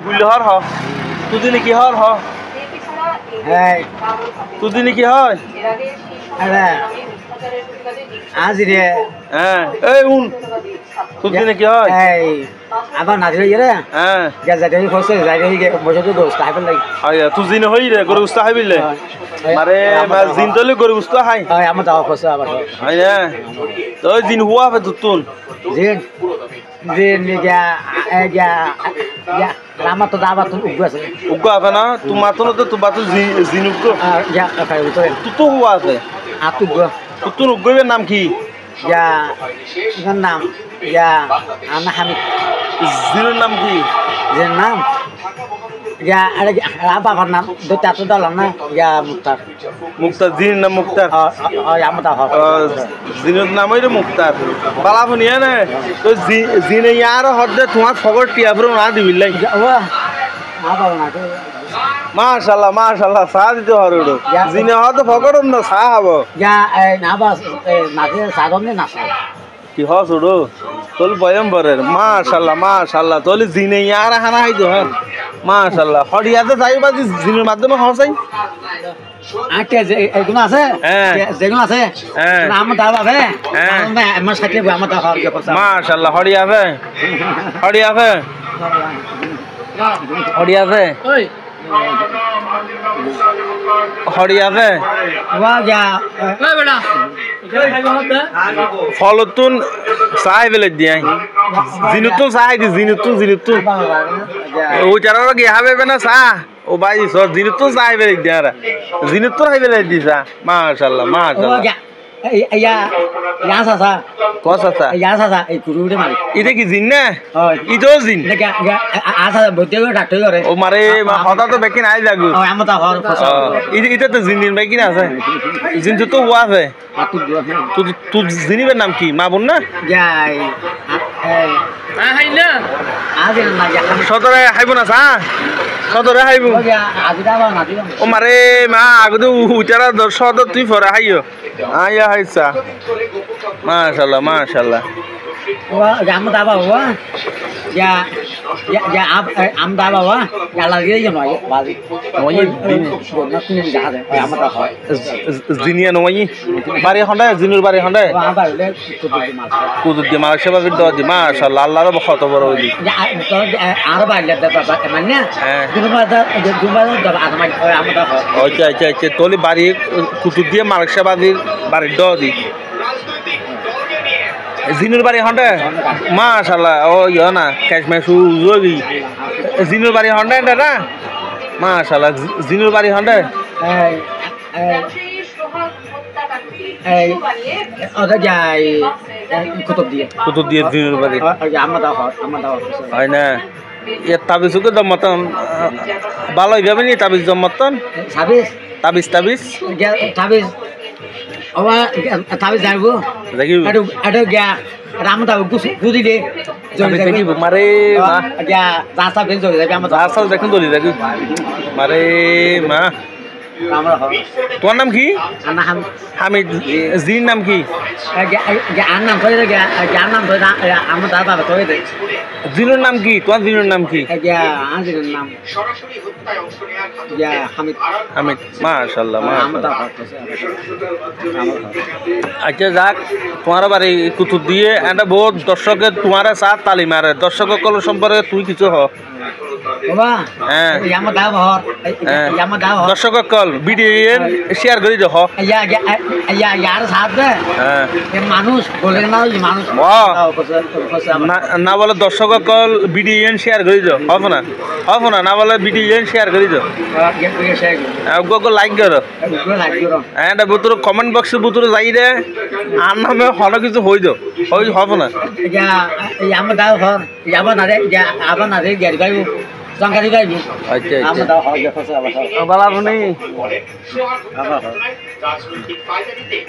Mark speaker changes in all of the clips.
Speaker 1: হুইলহর হ তুদিনে কি হর হ তুদিনে কি হয়
Speaker 2: আজ রে
Speaker 1: হ্যাঁ এই উন তুদিনে কি হয়
Speaker 2: আবার নাচি হয়ে রে
Speaker 1: হ্যাঁ
Speaker 2: যাইতে ফসে যাইতে বসে তো গোস্ত খাইবে লাগি
Speaker 1: আয়া তুদিনে হই রে গরু গুস্তা খাইবিলে মারে মা জিন তলে গরু গুস্তা খাই
Speaker 2: হয় আমার দাও ফসে আবার
Speaker 1: হয় না তো জিন হুয়া ফে তুতুন
Speaker 2: জিন জিন ya lama to dapat tuh uggas
Speaker 1: উগ্গা ফে না তোমার তো তোমার তো জিন উগ্গো
Speaker 2: ya kayak gitu
Speaker 1: তুতু হুয়া ফে
Speaker 2: atu gua
Speaker 1: তুতুন উগ্গোর নাম কি
Speaker 2: ya dengan nam ya anak Hamid
Speaker 1: জিনের নাম কি
Speaker 2: জিনের নাম ya ada apa kan nam dua tuh dalam na ya Mukhtar
Speaker 1: মুক্তার জিনের নাম মুক্তার
Speaker 2: oh ya Mukhtar
Speaker 1: জিনের নাম হইরে মুক্তার বালা ভনিয়া না তো জিনে ইয়ার হদে তোমার খবর টিয়া পুরো না দিবিলাই
Speaker 2: wah apa na tuh
Speaker 1: মাশাআল্লাহ মাশাআল্লাহ সাহ দিতে হরুড়ো জিনে হদে খবর না সাহ হবো
Speaker 2: ya naba nanti sadonnya nasa
Speaker 1: কি হসুড়ো তোল বয়ম বরের মাশাআল্লাহ মাশাআল্লাহ তোল জিনে ইয়ার হানা হাইতো হ্যাঁ মাশাআল্লাহ হড়িয়াতে যাই বাদি জিনের মাধ্যমে হসাই
Speaker 2: আটে এগুলো আছে যেগুলো আছে আমার দাও আছে আমার সাথে আমার দাও হওয়ার কথা
Speaker 1: মাশাআল্লাহ হড়িয়াতে হড়িয়াতে হড়িয়াতে
Speaker 2: ওই
Speaker 1: হড়িয়াতে
Speaker 2: ওয়া যা ওই বেটা
Speaker 1: ফলতুন সাই বেলে দিয়াই জিনুতুন সাই দি জিনুতুন ও চারার কি হবে না সা ও ভাই সব জিনুতুন সাই বেলে দিয়ারা জিনুতুন হাই বেলে দিসা মাশাআল্লাহ মাশাআল্লাহ
Speaker 2: ya ya sasa
Speaker 1: কসা
Speaker 2: ya sasa এই কুরুড়ে মারি
Speaker 1: এটা কি জিন না ইতো জিন
Speaker 2: না আসা বইতে গো ডাক্তার করে
Speaker 1: ও মারে হতা তো বেকিন আই লাগু
Speaker 2: ও আমার দাও হওয়ার কথা
Speaker 1: এটা তো জিন বেকিন আছে জিন তো হুয়া আছে তুই জিনিবের নাম কি মা বোন না
Speaker 2: যাই হাই না আজ না যা
Speaker 1: সদরে হাইব না সা সদরে হাইব
Speaker 2: আজ দাও না দিও
Speaker 1: ও মারে মা আগদু উচারা সদর তুই ফরে হাইও আয়া হাইসা মাশাআল্লাহ মাশাআল্লাহ
Speaker 2: wah jam apa wah ya ya am da wah ya lagi aja no ya balik
Speaker 1: oh ya
Speaker 2: nak ni jahat ya am da hoy
Speaker 1: Jinia নয় বাড়ি হন্ডা জিনুর বাড়ি হন্ডা
Speaker 2: wah apa le
Speaker 1: কুদুদ দি মাল সেবা বিদ দি মাশাআল্লাহ আল্লাহর বখত বড় হইলি
Speaker 2: ya to R বাইলে da baba emangnya dumba da adam am da hoy
Speaker 1: আচ্ছা আচ্ছা আচ্ছা তোলি বাড়ি কুদুদ দিয়ে মাল সেবা দি বাড়ি দ দি জিনুর বাড়ি হন্ডা মাশাআল্লাহ ও ইয়া না কাশমে সুযোগি জিনুর বাড়ি হন্ডা না মাশাআল্লাহ জিনুর বাড়ি হন্ডা
Speaker 2: ওটা যাই কুতুব দিয়ে
Speaker 1: জিনুর বাড়ি
Speaker 2: আমার দাও
Speaker 1: হয় না এ তাবিজকে দমতন ভালো হইবে নি তাবিজ দমতন
Speaker 2: তাবিজ তাবিজ ওয়া তাবিজ যাইবো
Speaker 1: দেখি
Speaker 2: এটা গা রাম দাও গুদি দে
Speaker 1: তাবিজ দেখি মারে মা
Speaker 2: গা রাস্তা বেন চলে যাবে আমার
Speaker 1: রাস্তা দেখুন দলি দেখি মারে মা
Speaker 2: আমরা
Speaker 1: তোর নাম কি
Speaker 2: আনা
Speaker 1: হামিদ জির নাম কি
Speaker 2: আন নাম কই গা জান নাম কই আমার দাদা কই দে
Speaker 1: জিনুর নাম কি তোর জিনুর নাম কি
Speaker 2: আজির নাম সরাসরি হত্যায় অংশ নেওয়া হামিদ
Speaker 1: হামিদ মাশাআল্লাহ মাশাআল্লাহ আচ্ছা যাক তোমার বাড়ি কুতুব দিয়ে এটা বহুত দর্শকের তোমার সাথ তালি মারে দর্শকের কল সম্পর্কে তুই কিছু হ
Speaker 2: বাবা হ্যাঁ আমার দাও হর আমার দাও
Speaker 1: দর্শকের কল ভিডিও শেয়ার করে দাও
Speaker 2: यार साथ में মানুষ বলে না মানুষ
Speaker 1: না বলে দর্শকের কল ভিডিও শেয়ার করে দাও হবে না না বলে ভিডিও শেয়ার করে দাও গো লাইক করো হ্যাঁ বুতুর কমেন্ট বক্সে বুতুর যাই রে আর নামে হলো কিছু হই দাও হবে না
Speaker 2: আমার দাও হর যাবো না রে আবার না রে গাড়ি গাইব সংকারি গাইব
Speaker 1: আচ্ছা
Speaker 2: আমার দাও হর দেখছ
Speaker 1: বালা বনি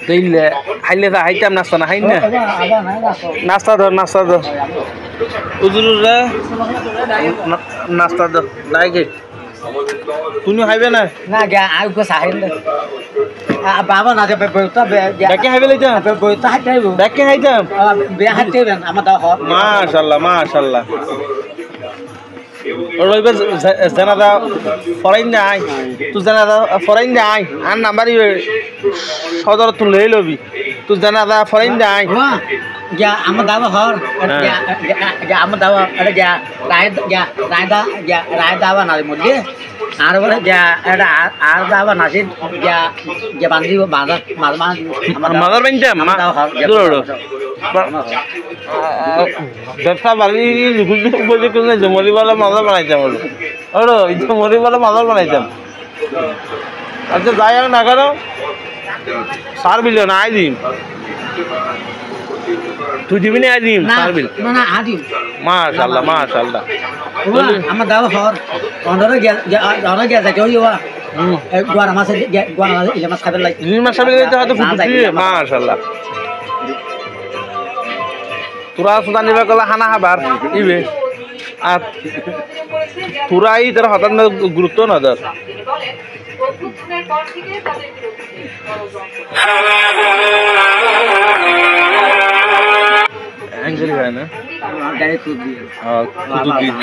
Speaker 1: তুইলে হাইলে দা হাইতাম নাস্তা না হাই না নাস্তা ধর উজুরুরে নাস্তা ধর লাইকে তুমি হাইবে না
Speaker 2: না গা আউ কো সাহেল বাবা না যাবে বইতা
Speaker 1: ব্যাকে হাইবে লইতা
Speaker 2: বইতা হাইতাইব
Speaker 1: ব্যাকে হাইতাম
Speaker 2: বে হাইতাইবেন আমার দাও হর
Speaker 1: মাশাআল্লাহ মাশাআল্লাহ রইবে জানাদা ফরাইন নাই তুই জানাদা ফরাইন নাই আর নাম্বারই সদর তুই লই লবি তুই জানাদা ফরাইন নাই
Speaker 2: ya amma dawa hor ya amma dawa ada ya rai dawa nari mudde ar bole ya ada ar dawa nasin ya bandi bazar
Speaker 1: mother বাইন্দা মা দূর ব্যবসা বাড়ি বলে কোন জমরিওয়ালা মাদার বানাইতাম বলো ওরো এই জমরিওয়ালা মাদার বানাইতাম আচ্ছা যাই আর না করো 4 বিলিয়ন আই দিন তুই দিবি না আই দিন 4 বিল
Speaker 2: না আদি
Speaker 1: মাশাআল্লাহ মাশাআল্লাহ
Speaker 2: আমার দাও হর অনরে গিয়া যাকে হইবা গোয়ার মাছ ইলে মাছ খাবে লাই
Speaker 1: ইলে মাছ খাবে তো হয়তো ফুটুছি মাশাআল্লাহ তোরা সুদানিবা কলা খানা খাবার ইবে আর তোরাই তোর হঠাৎ গুরুত্ব না দর অ্যাঙ্গেল হয় না
Speaker 2: গাড়ি খুব দিয়ে
Speaker 1: খুব দিয়ে